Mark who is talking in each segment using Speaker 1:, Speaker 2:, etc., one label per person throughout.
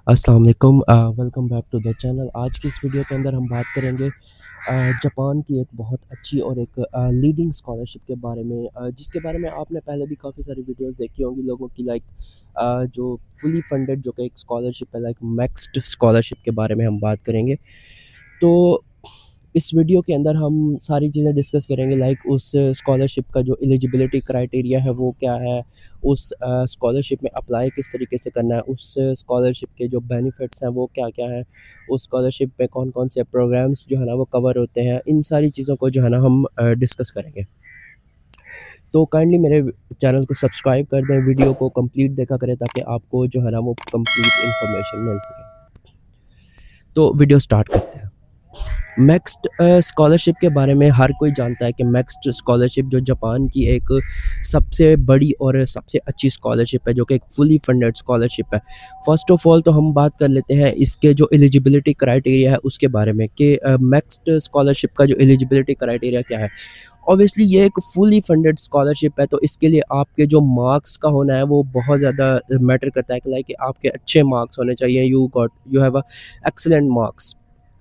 Speaker 1: अस्सलाम वालेकुम welcome back to the channel. आज की इस वीडियो के अंदर हम बात करेंगे जापान की एक बहुत अच्छी और एक लीडिंग स्कॉलरशिप के बारे में, जिसके बारे में आपने पहले भी काफ़ी सारी वीडियोस देखी होंगी लोगों की, लाइक जो फुली फंडेड जो कि एक स्कॉलरशिप है, लाइक मैक्स्ड स्कॉलरशिप के बारे में हम बात करेंगे। तो इस वीडियो के अंदर हम सारी चीज़ें डिस्कस करेंगे, लाइक उस स्कॉलरशिप का जो एलिजिबिलिटी क्राइटेरिया है वो क्या है, उस स्कॉलरशिप में अप्लाई किस तरीके से करना है, उस स्कॉलरशिप के जो बेनिफिट्स हैं वो क्या-क्या हैं, उस स्कॉलरशिप में कौन-कौन से प्रोग्राम्स जो है ना वो कवर होते हैं, इन सारी चीज़ों को जो है ना हम डिस्कस करेंगे। तो काइंडली मेरे चैनल को सब्सक्राइब कर दें, वीडियो को कंप्लीट देखा करें ताकि आपको जो है ना वो कंप्लीट इन्फॉर्मेशन मिल सके। तो वीडियो स्टार्ट करते हैं। मैक्स्ड स्कॉलरशिप के बारे में हर कोई जानता है कि मैक्स्ड स्कॉलरशिप जो जापान की एक सबसे बड़ी और सबसे अच्छी स्कॉलरशिप है, जो कि एक फुली फंडेड स्कॉलरशिप है। फ़र्स्ट ऑफ़ ऑल तो हम बात कर लेते हैं इसके जो एलिजिबिलिटी क्राइटेरिया है उसके बारे में कि मैक्स्ड स्कॉलरशिप का जो एलिजिबिलिटी क्राइटेरिया क्या है। ऑब्वियसली ये एक फुली फंडेड स्कॉलरशिप है, तो इसके लिए आपके जो मार्क्स का होना है वो बहुत ज़्यादा मैटर करता है कि लाइक आपके अच्छे मार्क्स होने चाहिए, you have a excellent marks.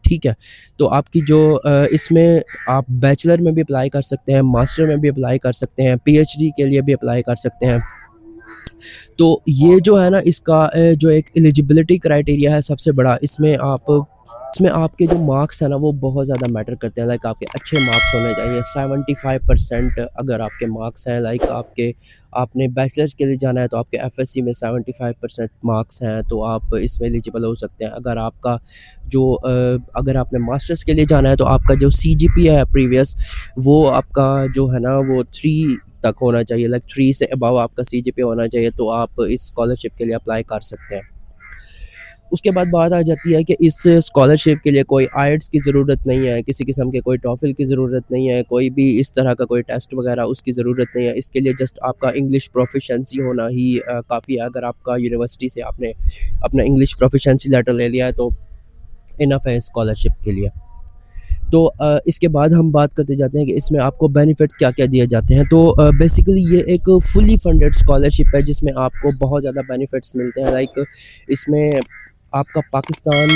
Speaker 1: ठीक है, तो आपकी जो इसमें आप बैचलर में भी अप्लाई कर सकते हैं, मास्टर में भी अप्लाई कर सकते हैं, पीएचडी के लिए भी अप्लाई कर सकते हैं। तो ये जो है ना इसका जो एक एलिजिबिलिटी क्राइटेरिया है सबसे बड़ा, इसमें आपके जो मार्क्स हैं ना वो बहुत ज़्यादा मैटर करते हैं। लाइक आपके अच्छे मार्क्स होने चाहिए, 75% अगर आपके मार्क्स हैं, लाइक आपने बैचलर्स के लिए जाना है तो आपके एफएससी में 75% मार्क्स हैं तो आप इसमें एलिजिबल हो सकते हैं। अगर आपने मास्टर्स के लिए जाना है तो आपका जो सीजीपीए है प्रीवियस, वो आपका जो है ना वो 3 तक होना चाहिए, लाइक 3 से अबव आपका सीजीपीए होना चाहिए, तो आप इस स्कॉलरशिप के लिए अप्लाई कर सकते हैं। उसके बाद बात आ जाती है कि इस स्कॉलरशिप के लिए कोई आइल्ट्स की ज़रूरत नहीं है, किसी किस्म के कोई टॉफ़िल की ज़रूरत नहीं है, कोई भी इस तरह का कोई टेस्ट वगैरह उसकी ज़रूरत नहीं है। इसके लिए जस्ट आपका इंग्लिश प्रोफिशिएंसी होना ही काफ़ी है। अगर आपका यूनिवर्सिटी से आपने अपना इंग्लिश प्रोफिशिएंसी लेटर ले लिया है तो इनफ है स्कॉलरशिप के लिए। तो इसके बाद हम बात करते जाते हैं कि इसमें आपको बेनिफिट क्या-क्या दिए जाते हैं। तो बेसिकली ये एक फुली फंडेड स्कॉलरशिप है जिसमें आपको बहुत ज़्यादा बेनिफिट्स मिलते हैं। लाइक इसमें आपका पाकिस्तान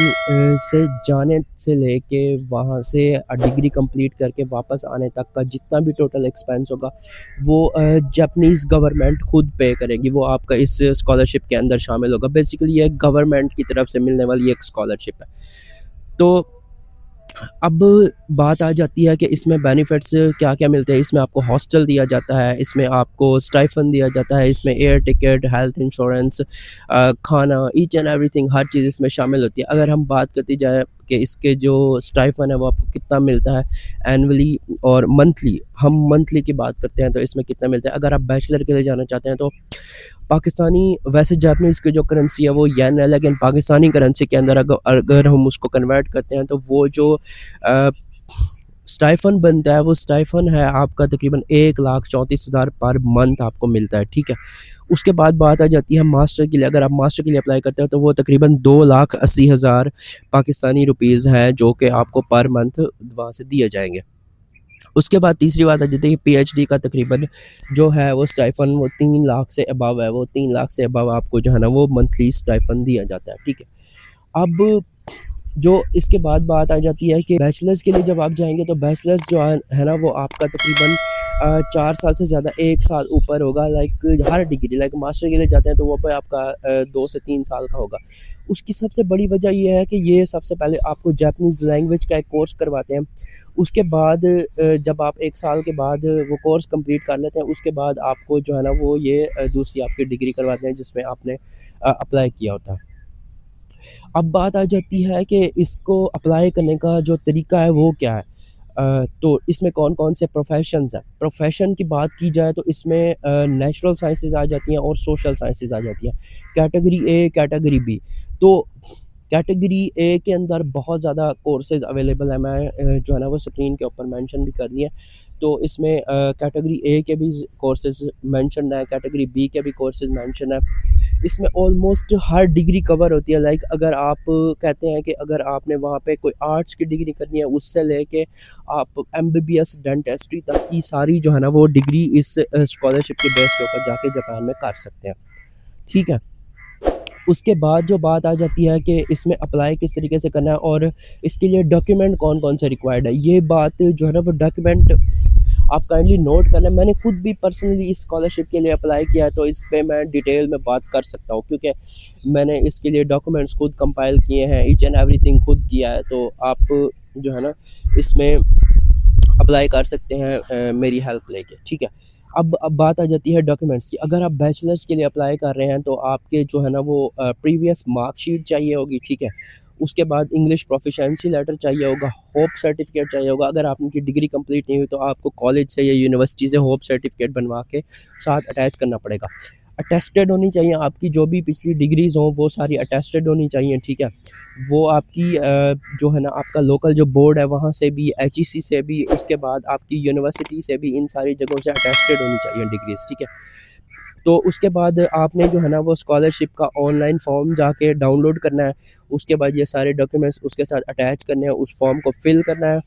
Speaker 1: से जाने से लेके वहाँ से डिग्री कंप्लीट करके वापस आने तक का जितना भी टोटल एक्सपेंस होगा वो जापानीज़ गवर्नमेंट खुद पे करेगी, वो आपका इस स्कॉलरशिप के अंदर शामिल होगा। बेसिकली ये गवर्नमेंट की तरफ से मिलने वाली एक स्कॉलरशिप है। तो अब बात आ जाती है कि इसमें बेनिफिट्स क्या-क्या मिलते हैं। इसमें आपको हॉस्टल दिया जाता है, इसमें आपको स्टाइपेंड दिया जाता है, इसमें एयर टिकट, हेल्थ इंश्योरेंस, खाना, ईच एंड एवरीथिंग हर चीज़ इसमें शामिल होती है। अगर हम बात करती जाए कि इसके जो स्टाइपेंड है वो आपको कितना मिलता है एनुअली और मंथली, हम मंथली की बात करते हैं तो इसमें कितना मिलता है। अगर आप बैचलर के लिए जाना चाहते हैं तो पाकिस्तानी, वैसे जापानीज़ की जो करेंसी है वो येन है, लेकिन पाकिस्तानी करेंसी के अंदर अगर हम उसको कन्वर्ट करते हैं तो वो जो अ, स्टाइफ़न बनता है वो स्टाइफ़न है आपका तकरीबन 1,34,000 पर मंथ आपको मिलता है, ठीक है। उसके बाद बात आ जाती है मास्टर के लिए। अगर आप मास्टर के लिए अप्लाई करते हो तो वो तकरीबन 2,80,000 पाकिस्तानी रुपीज़ हैं जो कि आपको पर मंथ वहाँ से दिए जाएँगे। उसके बाद तीसरी बात आ जाती है कि पीएचडी का तकरीबन जो है वो स्टाइफ़न वो 3 लाख से अबव है, वो 3 लाख से अबव आपको जो है ना वो मंथली स्टाइफ़न दिया जाता है, ठीक है। अब जो इसके बाद बात आ जाती है कि बैचलर्स के लिए जब आप जाएँगे तो बैचलर्स जो है ना वो आपका तकरीबन 4 साल से ज़्यादा 1 साल ऊपर होगा, लाइक हर डिग्री, लाइक मास्टर के लिए जाते हैं तो वो भी आपका 2 से 3 साल का होगा। उसकी सबसे बड़ी वजह ये है कि ये सबसे पहले आपको जापानीज़ लैंग्वेज का एक कोर्स करवाते हैं। उसके बाद जब आप 1 साल के बाद वो कोर्स कंप्लीट कर लेते हैं, उसके बाद आपको जो है ना वो ये दूसरी आपकी डिग्री करवाते हैं जिसमें आपने अप्लाई किया होता है। अब बात आ जाती है कि इसको अप्लाई करने का जो तरीका है वो क्या है? तो इसमें कौन-कौन से प्रोफ़ेशंस हैं? प्रोफ़ेशन की बात की जाए तो इसमें नेचुरल साइंसेज़ आ जाती हैं और सोशल साइंसेज़ आ जाती हैं। Category A, category B. तो कैटेगरी ए के अंदर बहुत ज़्यादा कोर्सेज़ अवेलेबल हैं। मैं जो है ना वो स्क्रीन के ऊपर मेंशन भी कर दिए। तो इसमें कैटेगरी ए के भी कोर्सेज़ मेंशन्ड हैं, कैटेगरी बी के भी कोर्सेज़ मेंशन हैं। इसमें ऑलमोस्ट हर डिग्री कवर होती है। लाइक अगर आप कहते हैं कि अगर आपने वहाँ पे कोई आर्ट्स की डिग्री करनी है, उससे लेके आप एमबीबीएस डेंटिस्ट्री तक की सारी जो है ना वो डिग्री इस स्कॉलरशिप के बेस के ऊपर जाके जापान में कर सकते हैं, ठीक है। उसके बाद जो बात आ जाती है कि इसमें अप्लाई किस तरीके से करना है और इसके लिए डॉक्यूमेंट कौन-कौन से रिक्वायर्ड है। ये बात जो है ना वो डॉक्यूमेंट आप काइंडली नोट करना। मैंने खुद भी पर्सनली इस स्कॉलरशिप के लिए अप्लाई किया है, तो इस पे मैं डिटेल में बात कर सकता हूँ, क्योंकि मैंने इसके लिए डॉक्यूमेंट्स खुद कंपाइल किए हैं, ईच एंड एवरीथिंग खुद किया है। तो आप जो है ना इसमें अप्लाई कर सकते हैं मेरी हेल्प लेके, ठीक है। अब बात आ जाती है डॉक्यूमेंट्स की। अगर आप बैचलर्स के लिए अप्लाई कर रहे हैं तो आपके जो है ना वो प्रीवियस मार्कशीट चाहिए होगी, ठीक है। उसके बाद इंग्लिश प्रोफिशिएंसी लेटर चाहिए होगा, होप सर्टिफिकेट चाहिए होगा। अगर आपकी डिग्री कंप्लीट नहीं हुई तो आपको कॉलेज से या यूनिवर्सिटी से होप सर्टिफिकेट बनवा के साथ अटैच करना पड़ेगा। अटेस्टेड होनी चाहिए, आपकी जो भी पिछली डिग्रीज़ हों वो सारी अटेस्टेड होनी चाहिए, ठीक है। वो आपकी जो है ना आपका लोकल जो बोर्ड है वहाँ से भी, एचईसी से भी, उसके बाद आपकी यूनिवर्सिटी से भी, इन सारी जगहों से अटेस्टेड होनी चाहिए डिग्रीज़, ठीक है। तो उसके बाद आपने जो है ना वो स्कॉलरशिप का ऑनलाइन फॉर्म जाके डाउनलोड करना है। उसके बाद ये सारे डॉक्यूमेंट्स उसके साथ अटैच करने हैं, उस फॉर्म को फिल करना है।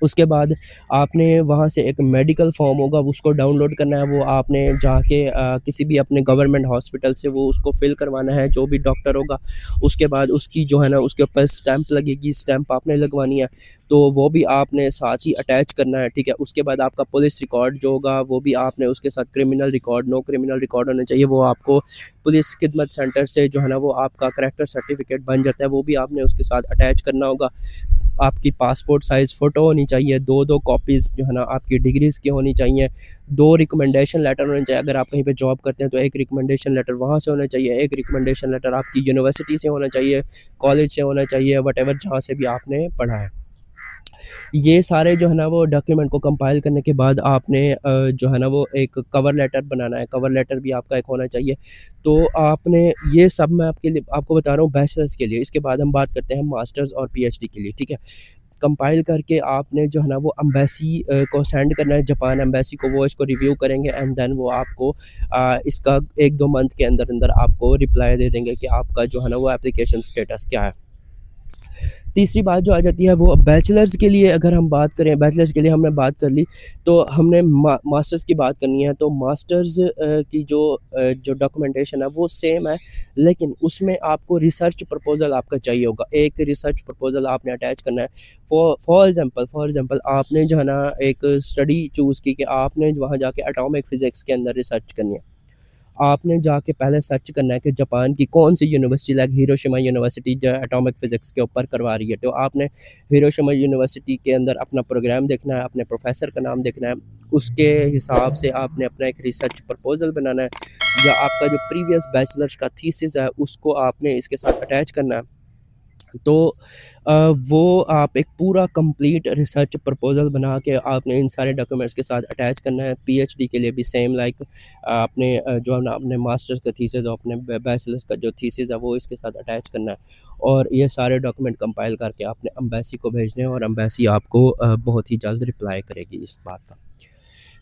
Speaker 1: उसके बाद आपने वहाँ से एक मेडिकल फॉर्म होगा, उसको डाउनलोड करना है। वो आपने जाके किसी भी अपने गवर्नमेंट हॉस्पिटल से वो उसको फिल करवाना है, जो भी डॉक्टर होगा। उसके बाद उसकी जो है ना उसके ऊपर स्टैंप लगेगी, स्टैंप आपने लगवानी है, तो वो भी आपने साथ ही अटैच करना है, ठीक है। उसके बाद आपका पुलिस रिकॉर्ड जो होगा वो भी आपने उसके साथ, criminal record, no criminal record होना चाहिए, वो आपको पुलिस खिदमत सेंटर से जो है ना वो आपका करैक्टर सर्टिफिकेट बन जाता है, वो भी आपने उसके साथ अटैच करना होगा। आपकी पासपोर्ट साइज़ फ़ोटो होनी चाहिए, 2-2 कॉपीज़ जो है ना आपकी डिग्रीज़ की होनी चाहिए, 2 रिकमेंडेशन लेटर होने चाहिए। अगर आप कहीं पे जॉब करते हैं तो 1 रिकमेंडेशन लेटर वहाँ से होना चाहिए, 1 रिकमेंडेशन लेटर आपकी यूनिवर्सिटी से होना चाहिए, कॉलेज से होना चाहिए, व्हाटएवर जहाँ से भी आपने पढ़ा है। ये सारे जो है ना वो डॉक्यूमेंट को कंपाइल करने के बाद आपने जो है ना वो एक कवर लेटर बनाना है, कवर लेटर भी आपका एक होना चाहिए। तो आपने ये सब मैं आपके लिए आपको बता रहा हूँ बैचलर्स के लिए। इसके बाद हम बात करते हैं मास्टर्स और पीएचडी के लिए, ठीक है। कंपाइल करके आपने जो है ना वो एम्बेसी को सेंड करना है, जापान एम्बेसी को। वो इसको रिव्यू करेंगे एंड देन वो आपको इसका 1-2 मंथ के अंदर-अंदर आपको रिप्लाई दे देंगे कि आपका जो है ना वो एप्लीकेशन स्टेटस क्या है। तीसरी बात जो आ जाती है वो बैचलर्स के लिए। अगर हम बात करें, बैचलर्स के लिए हमने बात कर ली, तो हमने मास्टर्स की बात करनी है। तो मास्टर्स की जो डॉक्यूमेंटेशन है वो सेम है, लेकिन उसमें आपको रिसर्च प्रपोजल आपका चाहिए होगा। एक रिसर्च प्रपोजल आपने अटैच करना है। फॉर एग्जांपल आपने जो है ना एक स्टडी चूज़ की कि आपने वहाँ जाके एटॉमिक फिज़िक्स के अंदर रिसर्च करनी है। आपने जाके पहले सर्च करना है कि जापान की कौन-सी यूनिवर्सिटी, लाइक हिरोशिमा यूनिवर्सिटी जो एटॉमिक फिज़िक्स के ऊपर करवा रही है। तो आपने हिरोशिमा यूनिवर्सिटी के अंदर अपना प्रोग्राम देखना है, अपने प्रोफ़ेसर का नाम देखना है। उसके हिसाब से आपने अपना एक रिसर्च प्रपोज़ल बनाना है, या आपका जो प्रीवियस बैचलर्स का थीसिस है उसको आपने इसके साथ अटैच करना है। तो अ, वो आप एक पूरा कंप्लीट रिसर्च प्रपोज़ल बना के आपने इन सारे डॉक्यूमेंट्स के साथ अटैच करना है। पीएचडी के लिए भी सेम, लाइक आपने जो है ना अपने मास्टर्स का थीसिस और अपने बैचलर्स का जो थीसिस है वो इसके साथ अटैच करना है, और ये सारे डॉक्यूमेंट कंपाइल करके आपने एम्बेसी को भेजने हैं, और एम्बेसी आपको बहुत ही जल्द रिप्लाई करेगी इस बात का।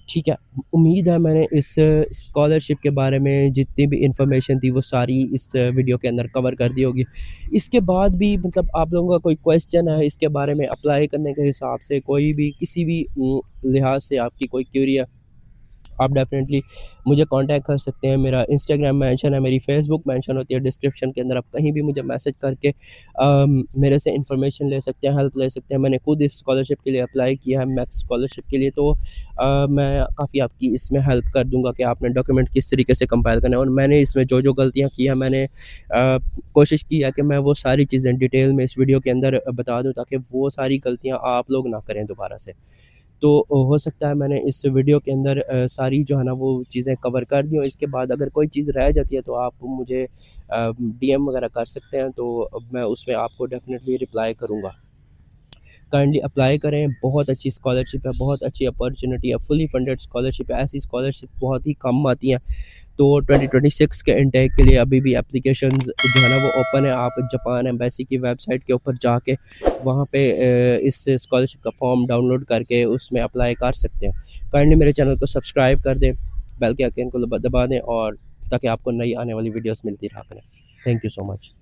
Speaker 1: ठीक है, उम्मीद है मैंने इस स्कॉलरशिप के बारे में जितनी भी इन्फॉर्मेशन थी वो सारी इस वीडियो के अंदर कवर कर दी होगी। इसके बाद भी मतलब आप लोगों का कोई क्वेश्चन है इसके बारे में अप्लाई करने के हिसाब से, कोई भी किसी भी लिहाज से आपकी कोई क्वेरी है, आप डेफ़िनेटली मुझे कॉन्टैक्ट कर सकते हैं। मेरा इंस्टाग्राम मेंशन है, मेरी फ़ेसबुक मेंशन होती है डिस्क्रिप्शन के अंदर। आप कहीं भी मुझे मैसेज करके मेरे से इन्फॉर्मेशन ले सकते हैं, हेल्प ले सकते हैं। मैंने खुद इस स्कॉलरशिप के लिए अप्लाई किया है, मैक्स स्कॉलरशिप के लिए। तो मैं काफ़ी आपकी इसमें हेल्प कर दूँगा कि आपने डॉक्यूमेंट किस तरीके से कंपाइल करना है, और मैंने इसमें जो-जो गलतियाँ की हैं, मैंने कोशिश की है कि मैं वो सारी चीज़ें डिटेल में इस वीडियो के अंदर बता दूँ, ताकि वो सारी गलतियाँ आप लोग ना करें दोबारा से। तो हो सकता है मैंने इस वीडियो के अंदर सारी जो है ना वो चीज़ें कवर कर दी हों। इसके बाद अगर कोई चीज़ रह जाती है तो आप मुझे डीएम वगैरह कर सकते हैं, तो मैं उसमें आपको डेफ़िनेटली रिप्लाई करूँगा। काइंडली अप्लाई करें, बहुत अच्छी स्कॉलरशिप है, बहुत अच्छी अपॉर्च्युनिटी है, फुली फंडेड स्कॉलरशिप है। ऐसी स्कॉलरशिप बहुत ही कम आती हैं। तो 2026 के इनटेक के लिए अभी भी एप्लीकेशंस जो है ना वो ओपन है। आप जापान एम्बेसी की वेबसाइट के ऊपर जाके वहाँ पे इस स्कॉलरशिप का फॉर्म डाउनलोड करके उसमें अप्लाई कर सकते हैं। काइंडली मेरे चैनल को सब्सक्राइब कर दें, बेल के आइकन को दबा दें, और ताकि आपको नई आने वाली वीडियोस मिलती रहा करें। Thank you so much.